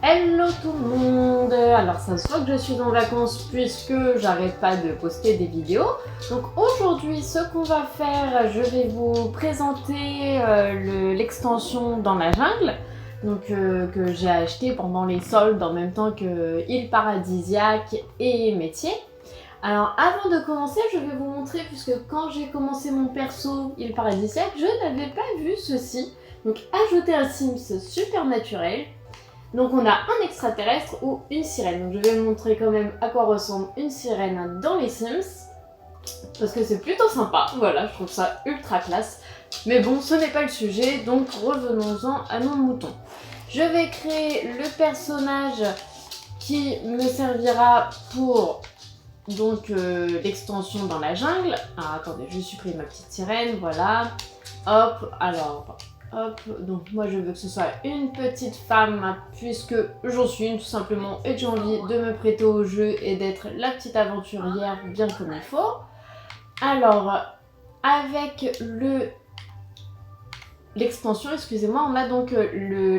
Hello tout le monde. Alors ça se voit que je suis en vacances puisque j'arrête pas de poster des vidéos. Donc aujourd'hui ce qu'on va faire, je vais vous présenter l'extension dans la jungle. Donc que j'ai acheté pendant les soldes en même temps que Île Paradisiaque et Métier. Alors avant de commencer, je vais vous montrer, puisque quand j'ai commencé mon perso Île Paradisiaque, je n'avais pas vu ceci. Donc ajouter un Sims Supernaturel. Donc on a un extraterrestre ou une sirène. Donc je vais vous montrer quand même à quoi ressemble une sirène dans les Sims. Parce que c'est plutôt sympa, voilà, je trouve ça ultra classe. Mais bon, ce n'est pas le sujet, donc revenons-en à nos moutons. Je vais créer le personnage qui me servira pour donc l'extension dans la jungle. Ah, attendez, je supprime ma petite sirène, voilà. Hop, alors... Hop, donc moi je veux que ce soit une petite femme puisque j'en suis une tout simplement et que j'ai envie de me prêter au jeu et d'être la petite aventurière bien comme il faut. Alors, avec l'extension, excusez-moi, on a donc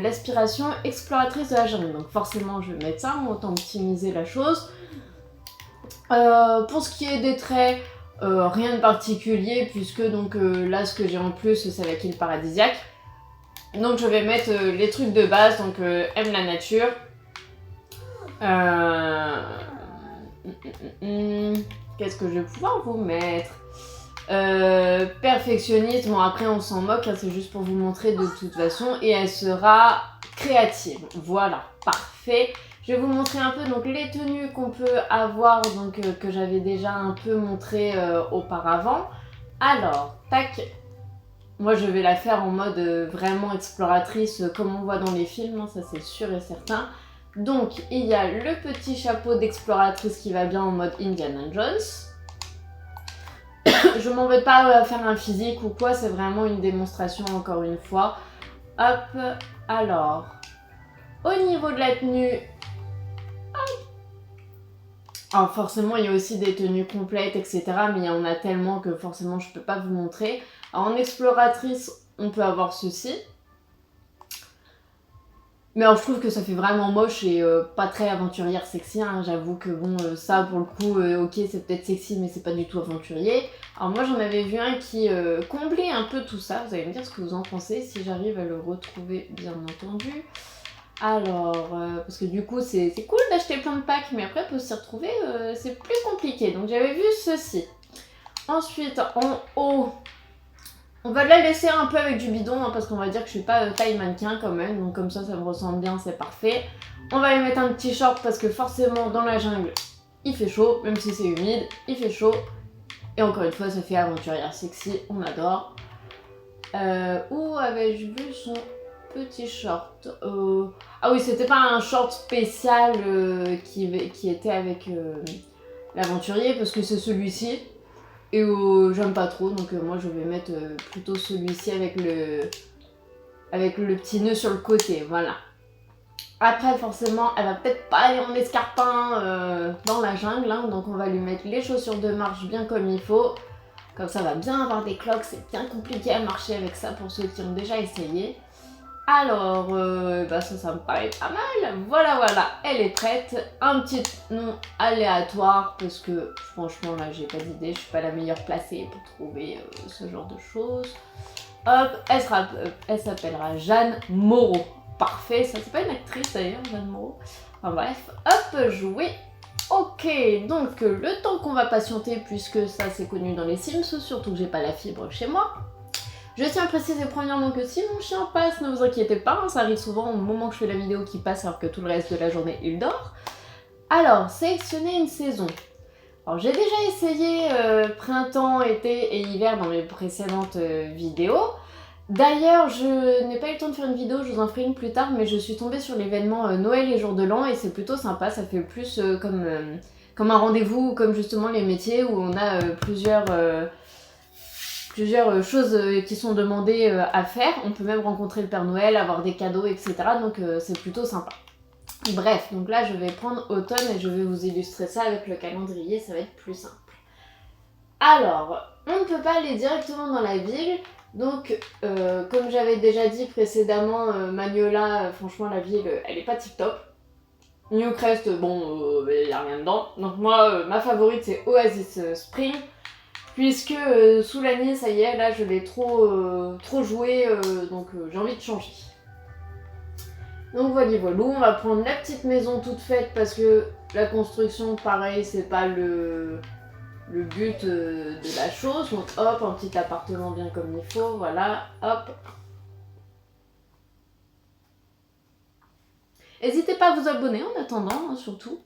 l'aspiration exploratrice de la jungle. Donc forcément je vais mettre ça, autant optimiser la chose. Pour ce qui est des traits, rien de particulier puisque donc là ce que j'ai en plus c'est avec Île Paradisiaque. Donc je vais mettre les trucs de base, donc aime la nature. Qu'est-ce que je vais pouvoir vous mettre? Perfectionniste, bon après on s'en moque, hein, c'est juste pour vous montrer de toute façon. Et elle sera créative, voilà, parfait. Je vais vous montrer un peu donc les tenues qu'on peut avoir, donc que j'avais déjà un peu montré auparavant. Alors, tac. Moi je vais la faire en mode vraiment exploratrice comme on voit dans les films, hein, ça c'est sûr et certain. Donc il y a le petit chapeau d'exploratrice qui va bien en mode Indiana Jones. Je m'embête pas à faire un physique ou quoi, c'est vraiment une démonstration encore une fois. Hop, alors, au niveau de la tenue... Alors forcément il y a aussi des tenues complètes etc. Mais il y en a tellement que forcément je peux pas vous montrer. Alors, en exploratrice on peut avoir ceci. Mais alors je trouve que ça fait vraiment moche et pas très aventurière sexy, hein. J'avoue que bon ça pour le coup ok c'est peut-être sexy mais c'est pas du tout aventurier. Alors moi j'en avais vu un qui comblait un peu tout ça, vous allez me dire ce que vous en pensez si j'arrive à le retrouver bien entendu. Alors, parce que du coup c'est cool d'acheter plein de packs, mais après pour s'y retrouver c'est plus compliqué. Donc j'avais vu ceci. Ensuite en haut, on va la laisser un peu avec du bidon, hein, parce qu'on va dire que je suis pas taille mannequin quand même. Donc comme ça me ressemble bien, c'est parfait. On va lui mettre un petit short parce que forcément dans la jungle il fait chaud, même si c'est humide, il fait chaud. Et encore une fois ça fait aventurière sexy, on adore. Où avais-je vu son petit short? Ah oui, c'était pas un short spécial qui était avec l'aventurier, parce que c'est celui-ci. Et j'aime pas trop, donc moi je vais mettre plutôt celui-ci avec le petit nœud sur le côté, voilà. Après forcément, elle va peut-être pas aller en escarpin dans la jungle, hein, donc on va lui mettre les chaussures de marche bien comme il faut. Comme ça va bien avoir des cloques, c'est bien compliqué à marcher avec ça pour ceux qui ont déjà essayé. Alors, bah ça me paraît pas mal. Voilà, elle est prête. Un petit nom aléatoire parce que franchement là j'ai pas d'idée, je suis pas la meilleure placée pour trouver ce genre de choses. Hop, elle s'appellera Jeanne Moreau. Parfait, ça c'est pas une actrice d'ailleurs, Jeanne Moreau. Enfin bref, hop, jouer. Ok, donc le temps qu'on va patienter, puisque ça c'est connu dans les Sims, surtout que j'ai pas la fibre chez moi. Je tiens à préciser premièrement que si mon chien passe, ne vous inquiétez pas, hein, ça arrive souvent au moment que je fais la vidéo qu'il passe alors que tout le reste de la journée il dort. Alors, sélectionner une saison. Alors j'ai déjà essayé printemps, été et hiver dans mes précédentes vidéos. D'ailleurs, je n'ai pas eu le temps de faire une vidéo, je vous en ferai une plus tard, mais je suis tombée sur l'événement Noël et Jour de l'An et c'est plutôt sympa, ça fait plus comme un rendez-vous, comme justement les métiers où on a plusieurs choses qui sont demandées à faire. On peut même rencontrer le Père Noël, avoir des cadeaux, etc. Donc c'est plutôt sympa. Bref, donc là je vais prendre automne et je vais vous illustrer ça avec le calendrier, ça va être plus simple. Alors, on ne peut pas aller directement dans la ville. Donc, comme j'avais déjà dit précédemment, Magnola, franchement la ville, elle est pas tip top. Newcrest, bon, il n'y a rien dedans. Donc moi, ma favorite, c'est Oasis Spring. Puisque Soulani, ça y est, là, je l'ai trop joué, donc j'ai envie de changer. Donc voilà, on va prendre la petite maison toute faite parce que la construction, pareil, c'est pas le but de la chose. Donc hop, un petit appartement bien comme il faut, voilà, hop. N'hésitez pas à vous abonner en attendant, hein, surtout.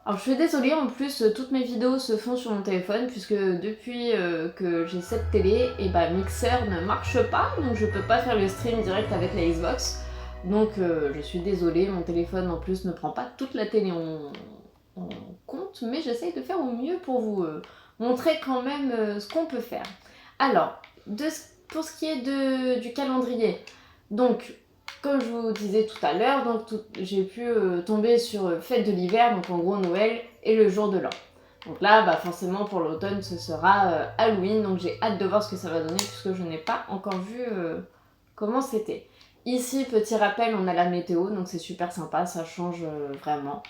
Alors je suis désolée, en plus toutes mes vidéos se font sur mon téléphone puisque depuis que j'ai cette télé, et bah Mixer ne marche pas, donc je peux pas faire le stream direct avec la Xbox. Donc je suis désolée, mon téléphone en plus ne prend pas toute la télé en compte, mais j'essaye de faire au mieux pour vous montrer quand même ce qu'on peut faire. Alors, pour ce qui est du calendrier, donc comme je vous disais tout à l'heure, j'ai pu tomber sur fête de l'hiver, donc en gros Noël et le jour de l'an. Donc là, bah forcément pour l'automne, ce sera Halloween, donc j'ai hâte de voir ce que ça va donner puisque je n'ai pas encore vu comment c'était. Ici, petit rappel, on a la météo, donc c'est super sympa, ça change vraiment.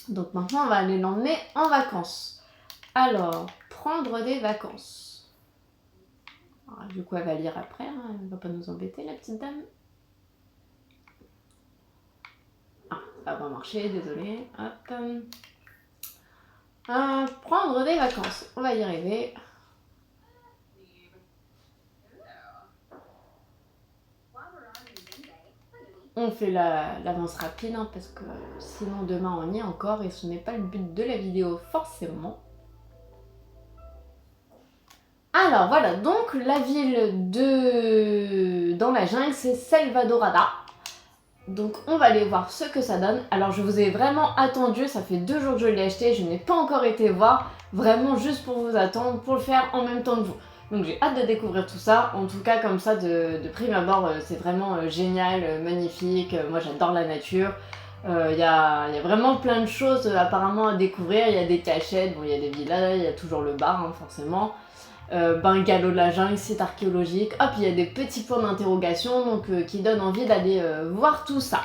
Donc maintenant, on va aller l'emmener en vacances. Alors, prendre des vacances. Alors, du coup, elle va lire après, hein, elle ne va pas nous embêter, la petite dame. Ça va marcher, désolé. Hop. Prendre des vacances. On va y arriver. On fait l'avance rapide hein, parce que sinon demain on y est encore et ce n'est pas le but de la vidéo forcément. Alors voilà, donc la ville dans la jungle c'est Selvadorada. Donc on va aller voir ce que ça donne. Alors je vous ai vraiment attendu, ça fait 2 jours que je l'ai acheté, je n'ai pas encore été voir, vraiment juste pour vous attendre, pour le faire en même temps que vous. Donc j'ai hâte de découvrir tout ça, en tout cas comme ça de prime abord c'est vraiment génial, magnifique, moi j'adore la nature. Il y a vraiment plein de choses apparemment à découvrir, il y a des cachettes, bon il y a des villas, il y a toujours le bar hein, forcément. Bungalow de la jungle, site archéologique. Hop, il y a des petits points d'interrogation donc qui donnent envie d'aller voir tout ça.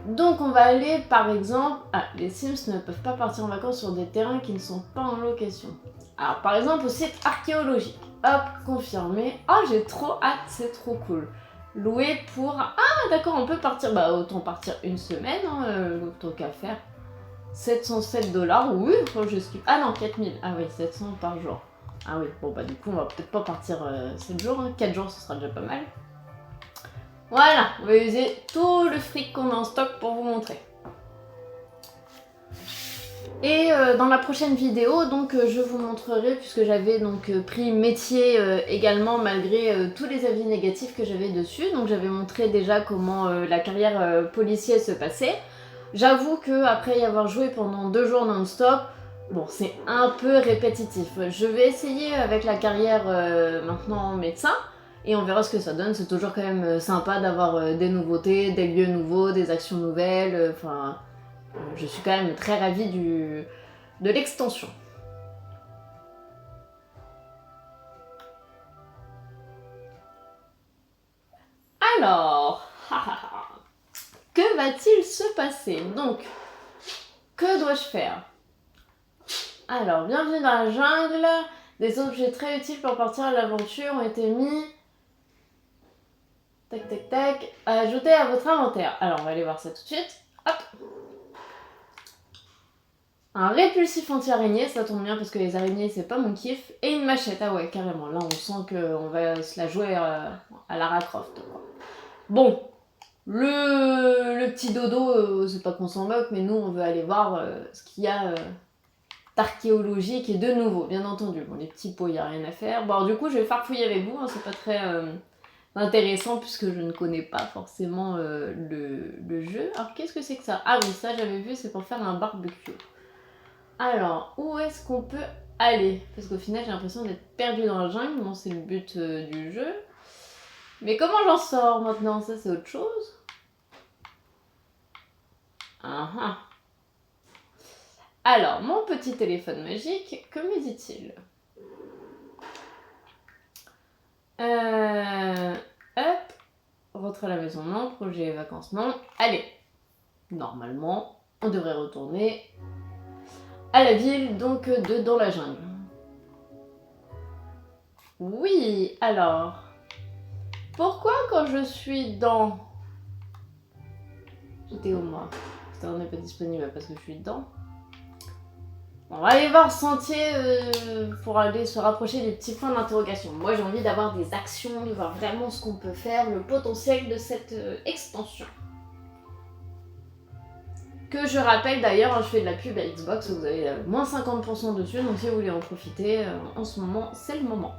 Donc on va aller par exemple... Ah, les Sims ne peuvent pas partir en vacances sur des terrains qui ne sont pas en location. Alors par exemple au site archéologique. Hop, confirmé. Oh, j'ai trop hâte, c'est trop cool. Louer pour... Ah d'accord, on peut partir... Bah autant partir une semaine, hein, autant qu'à faire. 707 $, oui, je skip. Ah non, 4000. Ah oui, 700 par jour. Ah oui, bon bah du coup on va peut-être pas partir 7 jours, hein. 4 jours ce sera déjà pas mal. Voilà, on va user tout le fric qu'on a en stock pour vous montrer. Et dans la prochaine vidéo, donc je vous montrerai, puisque j'avais donc pris métier également malgré tous les avis négatifs que j'avais dessus. Donc j'avais montré déjà comment la carrière policier se passait. J'avoue que après y avoir joué pendant 2 jours non-stop, bon, c'est un peu répétitif. Je vais essayer avec la carrière maintenant médecin et on verra ce que ça donne. C'est toujours quand même sympa d'avoir des nouveautés, des lieux nouveaux, des actions nouvelles. Enfin, je suis quand même très ravie de l'extension. Alors, que va-t-il se passer? Donc, que dois-je faire? Alors, bienvenue dans la jungle. Des objets très utiles pour partir à l'aventure ont été mis... Tac, tac, tac. Ajouter à votre inventaire. Alors, on va aller voir ça tout de suite. Hop. Un répulsif anti-araignée, ça tombe bien parce que les araignées, c'est pas mon kiff. Et une machette. Ah ouais, carrément. Là, on sent qu'on va se la jouer à Lara Croft, quoi. Bon. Le petit dodo, c'est pas qu'on s'en moque, mais nous, on veut aller voir ce qu'il y a... d'archéologique et de nouveau, bien entendu. Bon, les petits pots, il n'y a rien à faire. Bon, alors, du coup, je vais farfouiller avec vous, hein, c'est pas très intéressant puisque je ne connais pas forcément le jeu. Alors, qu'est-ce que c'est que ça? Ah oui, ça, j'avais vu, c'est pour faire un barbecue. Alors, où est-ce qu'on peut aller? Parce qu'au final, j'ai l'impression d'être perdue dans la jungle. Bon, c'est le but du jeu. Mais comment j'en sors maintenant? Ça, c'est autre chose. Ah ah. Alors, mon petit téléphone magique, que me dit-il? Hop. Rentre à la maison, non. Projet vacances, non. Allez. Normalement, On devrait retourner à la ville, donc de dans la jungle. Oui, alors... Pourquoi quand je suis dans... J'étais où moi? Ça n'est pas disponible parce que je suis dedans. On va aller voir sentier pour aller se rapprocher des petits points d'interrogation. Moi j'ai envie d'avoir des actions, de voir vraiment ce qu'on peut faire, le potentiel de cette extension. Que je rappelle d'ailleurs, je fais de la pub à Xbox, vous avez moins 50% dessus, donc si vous voulez en profiter, en ce moment, c'est le moment.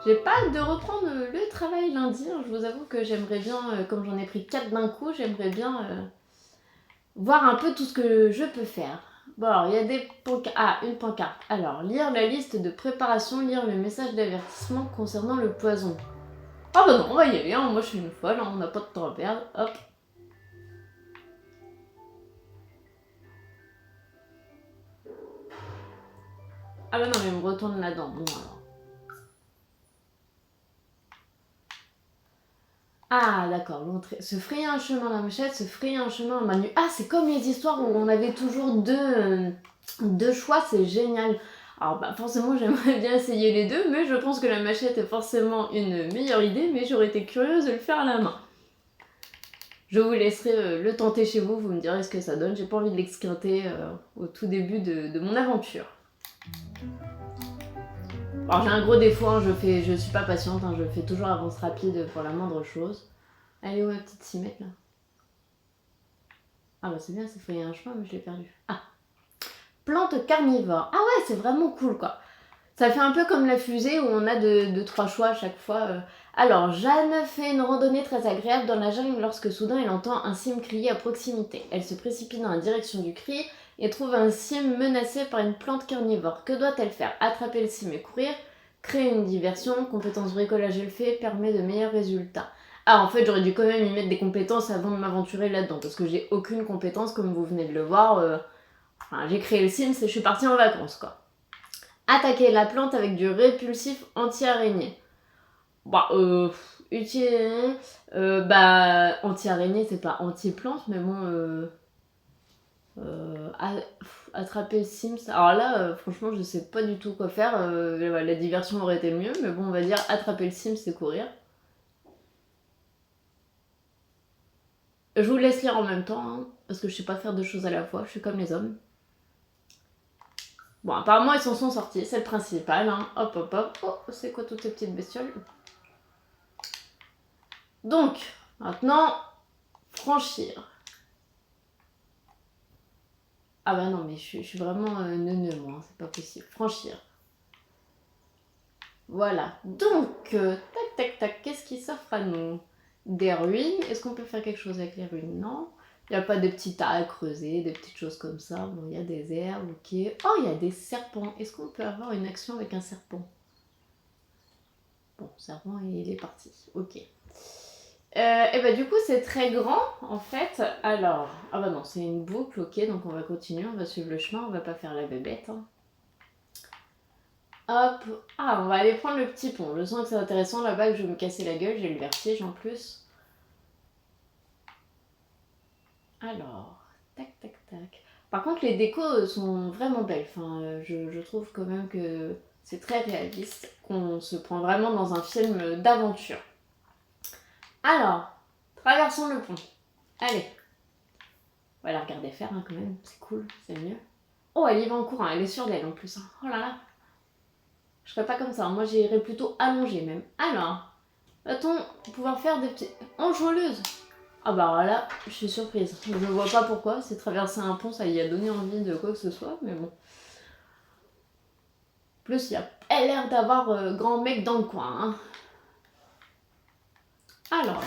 J'ai pas hâte de reprendre le travail lundi, hein. Je vous avoue que j'aimerais bien, comme j'en ai pris 4 d'un coup, j'aimerais bien voir un peu tout ce que je peux faire. Bon alors, il y a des pancartes. Ah, une pancarte. Alors, lire la liste de préparation, lire le message d'avertissement concernant le poison. Ah bah non, on va y aller, hein. Moi je suis une folle, hein. On n'a pas de temps à perdre, hop. Ah bah non, mais on retourne là-dedans, bon alors. Ah d'accord, l'entrée. Se frayer un chemin à la machette, se frayer un chemin à main nue. Ah, c'est comme les histoires où on avait toujours deux choix, c'est génial. Alors bah forcément j'aimerais bien essayer les deux, mais je pense que la machette est forcément une meilleure idée, mais j'aurais été curieuse de le faire à la main. Je vous laisserai le tenter chez vous, vous me direz ce que ça donne. J'ai pas envie de l'excréter au tout début de mon aventure. Alors j'ai un gros défaut, hein, je suis pas patiente, hein, je fais toujours avance rapide pour la moindre chose. Elle est où ma petite cimette là? Ah bah c'est bien, ça fait un chemin mais je l'ai perdu. Ah, plante carnivore. Ah ouais, c'est vraiment cool quoi. Ça fait un peu comme la fusée où on a de 3 choix à chaque fois. Alors, Jeanne fait une randonnée très agréable dans la jungle lorsque soudain elle entend un cime crier à proximité. Elle se précipite dans la direction du cri et trouve un cime menacé par une plante carnivore. Que doit-elle faire? Attraper le cime et courir? Créer une diversion? Compétence bricolage elle fait, permet de meilleurs résultats. Ah, en fait, j'aurais dû quand même y mettre des compétences avant de m'aventurer là-dedans, parce que j'ai aucune compétence, comme vous venez de le voir. Enfin, j'ai créé le Sims et je suis partie en vacances, quoi. Attaquer la plante avec du répulsif anti-araignée. Bah, utile... bah, anti-araignée, c'est pas anti-plante, mais bon... attraper Sims. Alors là, franchement, je sais pas du tout quoi faire. La diversion aurait été le mieux, mais bon, on va dire attraper le Sims, c'est courir. Je vous laisse lire en même temps, hein, parce que je sais pas faire deux choses à la fois, je suis comme les hommes. Bon, apparemment, ils s'en sont sortis, c'est le principal. Hein. Hop, hop, hop. Oh, c'est quoi toutes ces petites bestioles? Donc, maintenant, franchir. Ah bah non, mais je suis vraiment neuneu, moi, hein, c'est pas possible. Franchir. Voilà. Donc, tac, tac, tac, qu'est-ce qui s'offre à nous? Des ruines. Est-ce qu'on peut faire quelque chose avec les ruines? Non. Il n'y a pas de petits tas à creuser, des petites choses comme ça. Bon, il y a des herbes, ok. Oh, il y a des serpents. Est-ce qu'on peut avoir une action avec un serpent? Bon, serpent, il est parti. Ok. Et bah du coup, c'est très grand, en fait. Alors, ah bah non, c'est une boucle, ok. Donc on va continuer, on va suivre le chemin, on va pas faire la bébête. Hein. Hop. Ah, on va aller prendre le petit pont. Je sens que c'est intéressant là-bas, que je vais me casser la gueule. J'ai le vertige en plus. Alors, tac, tac, tac. Par contre, les décos sont vraiment belles. Enfin, je trouve quand même que c'est très réaliste, qu'on se prend vraiment dans un film d'aventure. Alors, traversons le pont. Allez. On va la regarder faire hein, quand même, c'est cool, c'est mieux. Oh, elle y va en courant, elle est sûre d'elle en plus. Hein. Oh là là. Je ferais pas comme ça, moi j'irais plutôt allongée même. Alors, va-t-on pouvoir faire des petites enjôleuses? Ah bah voilà, je suis surprise. Je vois pas pourquoi, c'est traverser un pont, ça y a donné envie de quoi que ce soit, mais bon. En plus, il y a l'air d'avoir grand mec dans le coin. Hein. Alors.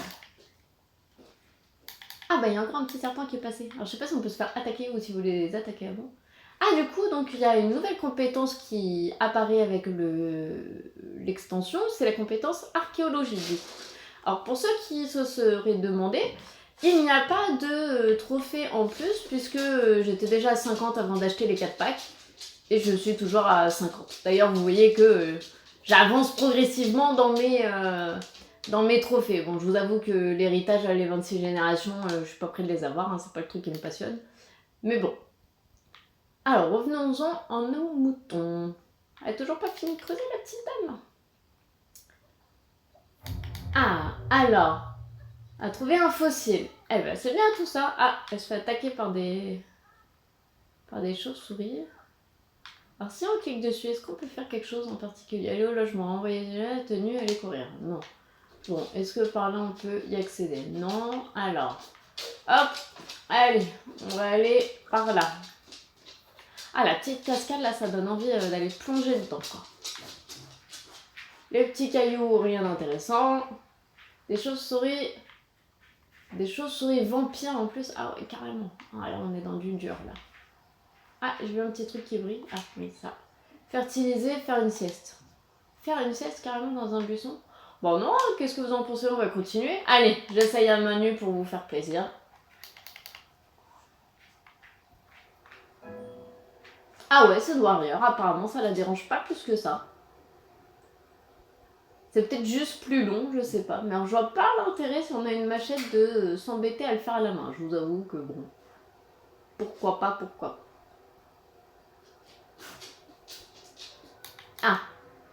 Ah bah il y a encore un petit serpent qui est passé. Alors je sais pas si on peut se faire attaquer ou si vous voulez les attaquer avant. Ah du coup, donc il y a une nouvelle compétence qui apparaît avec l'extension, c'est la compétence archéologie. Alors pour ceux qui se seraient demandé, il n'y a pas de trophée en plus puisque j'étais déjà à 50 avant d'acheter les 4 packs et je suis toujours à 50. D'ailleurs vous voyez que j'avance progressivement dans dans mes trophées. Bon, je vous avoue que l'héritage, les 26 générations, je suis pas près de les avoir, hein, c'est pas le truc qui me passionne. Mais bon. Alors, revenons-en en nos moutons. Elle a toujours pas fini de creuser, la petite dame. Ah, alors, elle a trouvé un fossile. Eh ben, c'est bien tout ça. Ah, elle se fait attaquer par des chauves-souris. Alors, si on clique dessus, est-ce qu'on peut faire quelque chose en particulier? Aller au logement, envoyer la tenue, aller courir. Non. Bon, est-ce que par là on peut y accéder? Non. Alors, hop, allez, on va aller par là. Ah, la petite cascade là, ça donne envie d'aller plonger dedans, quoi. Les petits cailloux, rien d'intéressant. Des chauves-souris. Des chauves-souris vampires en plus. Ah ouais, carrément. Ah, là, on est dans du dur, là. Ah, j'ai vu un petit truc qui brille. Ah, oui, ça. Fertiliser, faire une sieste. Faire une sieste carrément dans un buisson? Bon, non, qu'est-ce que vous en pensez? On va continuer. Allez, j'essaye un menu pour vous faire plaisir. Ah ouais, c'est Warrior. Apparemment, ça la dérange pas plus que ça. C'est peut-être juste plus long, je sais pas. Mais alors, je vois pas l'intérêt si on a une machette de s'embêter à le faire à la main. Je vous avoue que bon. Pourquoi pas, pourquoi pas.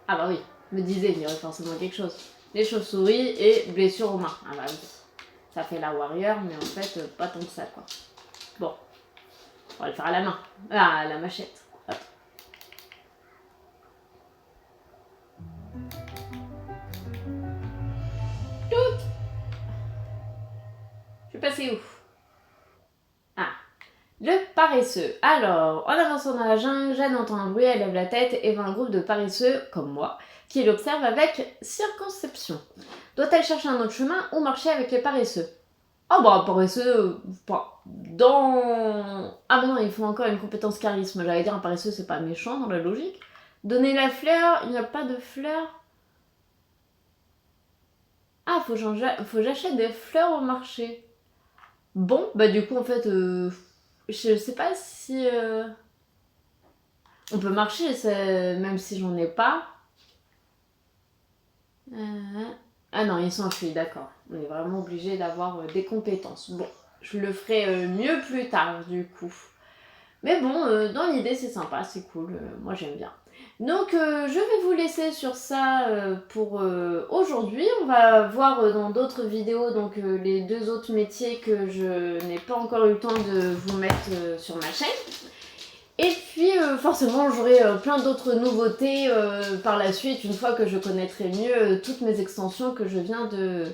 Ah bah oui, me disais, il y aurait forcément quelque chose. Les chauves-souris et blessures aux mains. Ah bah oui. Ça fait la Warrior, mais en fait, pas tant que ça, quoi. Bon. On va le faire à la main. Ah, à la machette. Hop. Tout. Je suis passée où? Ah. Le paresseux. Alors, en avançant dans la jungle, Jeanne entend un bruit, elle lève la tête et voit un groupe de paresseux, comme moi, qui l'observe avec circonspection. Doit-elle chercher un autre chemin ou marcher avec les paresseux? Oh bah, paresseux, pas dans... Ah bah non, il faut encore une compétence charisme. J'allais dire un paresseux, c'est pas méchant dans la logique. Donner la fleur, il n'y a pas de fleurs. Ah, faut j'achète des fleurs au marché. Bon, bah du coup, en fait, je sais pas si... On peut marcher, même si j'en ai pas. Ah non, il s'enfuit, d'accord. On est vraiment obligé d'avoir des compétences. Bon, je le ferai mieux plus tard, du coup. Mais bon, dans l'idée, c'est sympa, c'est cool. Moi, j'aime bien. Donc, je vais vous laisser sur ça pour aujourd'hui. On va voir dans d'autres vidéos donc les deux autres métiers que je n'ai pas encore eu le temps de vous mettre sur ma chaîne. Et puis, forcément, j'aurai plein d'autres nouveautés par la suite, une fois que je connaîtrai mieux toutes mes extensions que je viens de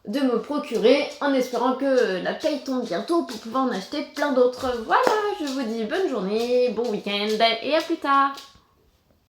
me procurer, en espérant que la paye tombe bientôt pour pouvoir en acheter plein d'autres. Voilà, je vous dis bonne journée, bon week-end et à plus tard.